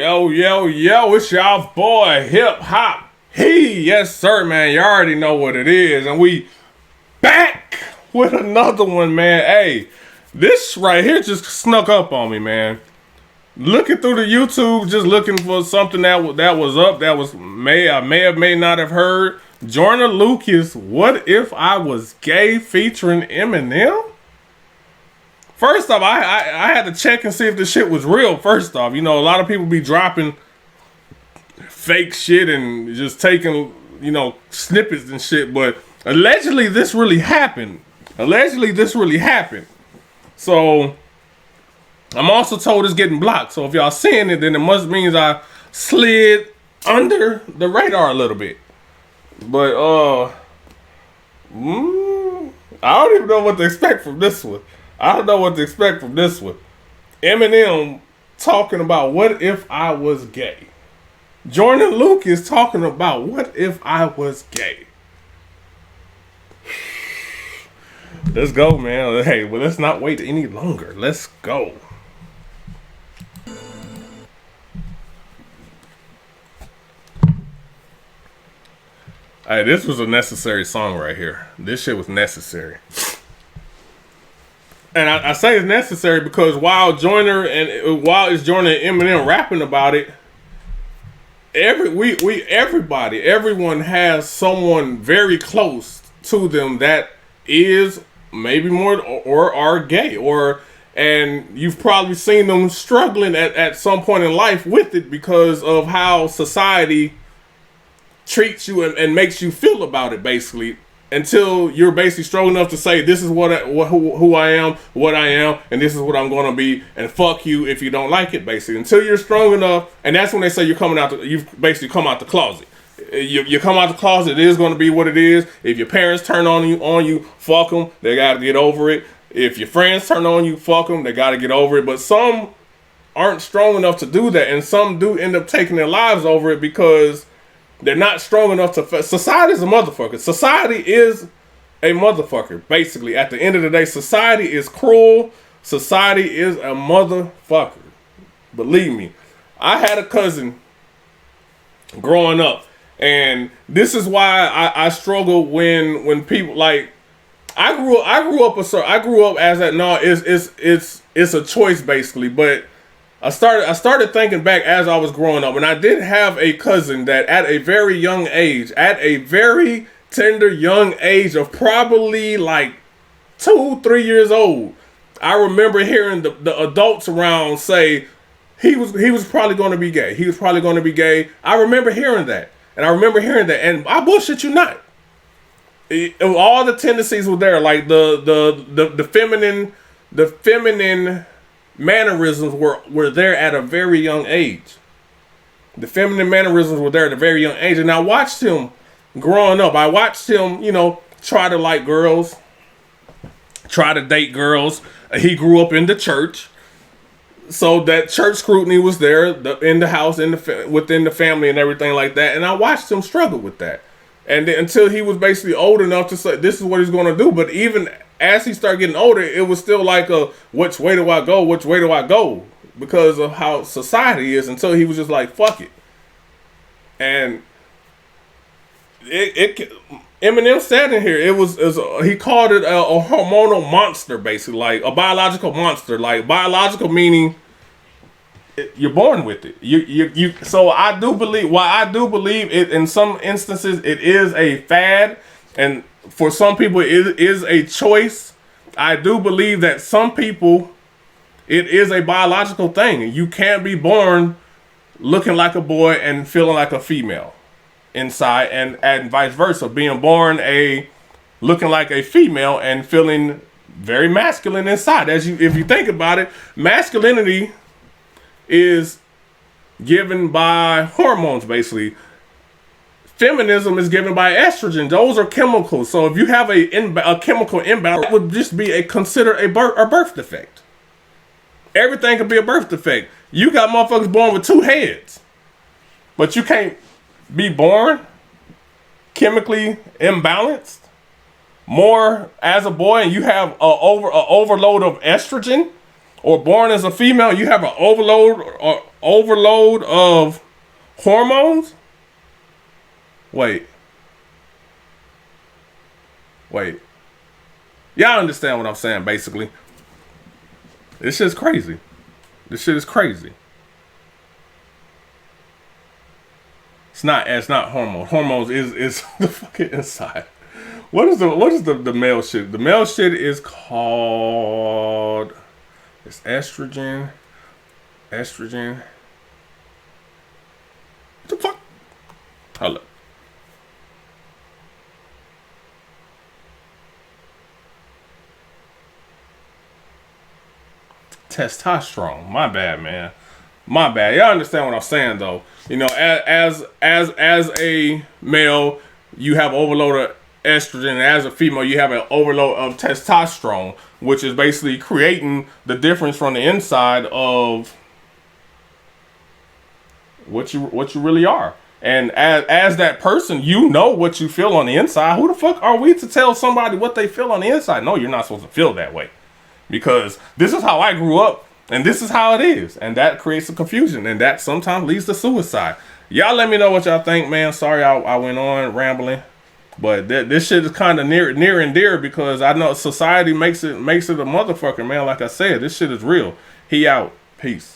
Yo, yo, yo, it's y'all boy, Hip Hop. Yes, sir, man. You already know what it is. And we back with another one, man. Hey, this right here just snuck up on me, man. Looking through the YouTube, just looking for something that was up, I may not have heard. Joyner Lucas, What If I Was Gay, featuring Eminem. First off, I had to check and see if the shit was real. First off, you know, a lot of people be dropping fake shit and just taking, you know, snippets and shit, but allegedly this really happened. So I'm also told it's getting blocked. So if y'all seeing it, then it must means I slid under the radar a little bit. But I don't even know what to expect from this one. Eminem talking about what if I was gay. Joyner Lucas talking about what if I was gay. Let's go, man. Hey, well, let's not wait any longer. Let's go. Hey, this was a necessary song right here. This shit was necessary. And I say it's necessary because while it's Joyner and Eminem rapping about it, everyone has someone very close to them that is maybe more or are gay, and you've probably seen them struggling at some point in life with it because of how society treats you and makes you feel about it, basically, until you're basically strong enough to say, this is who I am, what I am, and this is what I'm going to be, and fuck you if you don't like it, basically. Until you're strong enough, and that's when they say you've basically come out the closet. You come out the closet, it is going to be what it is. If your parents turn on you, fuck them, they got to get over it. If your friends turn on you, fuck them, they got to get over it. But some aren't strong enough to do that, and some do end up taking their lives over it because they're not strong enough to. Society is a motherfucker. Society is a motherfucker. Basically, at the end of the day, society is cruel. Society is a motherfucker. Believe me. I had a cousin growing up, and this is why I struggle when people like. I grew up as that. No, it's a choice basically, but. I started thinking back as I was growing up, and I did have a cousin that at a very tender young age of probably like 2-3 years old, I remember hearing the adults around say he was probably going to be gay. He was probably going to be gay. I remember hearing that, and I bullshit you not. All the tendencies were there, like the feminine mannerisms were there at a very young age. The feminine mannerisms were there at a very young age. And I watched him growing up. I watched him, you know, try to like girls, try to date girls. He grew up in the church. So that church scrutiny was there in the house, within the family and everything like that. And I watched him struggle with that. And then, until he was basically old enough to say, this is what he's going to do. But even as he started getting older, it was still like which way do I go? Because of how society is, until he was just like, fuck it. And Eminem said in here, he called it a hormonal monster, basically, like a biological monster. Like biological meaning you're born with it. So I do believe it in some instances it is a fad, and for some people it is a choice. I do believe that some people it is a biological thing. You can't be born looking like a boy and feeling like a female inside, and vice versa. Being born looking like a female and feeling very masculine inside. If you think about it, masculinity is given by hormones, basically. Feminism is given by estrogen. Those are chemicals. So if you have a chemical imbalance, it would just be considered a birth defect. Everything could be a birth defect. You got motherfuckers born with 2 heads, but you can't be born chemically imbalanced more as a boy, and you have a overload of estrogen. Or born as a female, you have an overload overload of hormones. Wait. Y'all understand what I'm saying, basically. This shit's crazy. This shit is crazy. It's not hormones. Hormones is the fucking inside. What is the male shit? The male shit is called, it's estrogen. What the fuck? Hold up. Testosterone. My bad, man. My bad. Y'all understand what I'm saying, though. You know, as a male, you have overload of estrogen, and as a female, you have an overload of testosterone, which is basically creating the difference from the inside of what you really are. And as that person, you know what you feel on the inside. Who the fuck are we to tell somebody what they feel on the inside? No, you're not supposed to feel that way. Because this is how I grew up, and this is how it is. And that creates a confusion, and that sometimes leads to suicide. Y'all let me know what y'all think, man. Sorry I went on rambling. But this shit is kind of near and dear, because I know society makes it a motherfucker, man. Like I said, this shit is real. He out. Peace.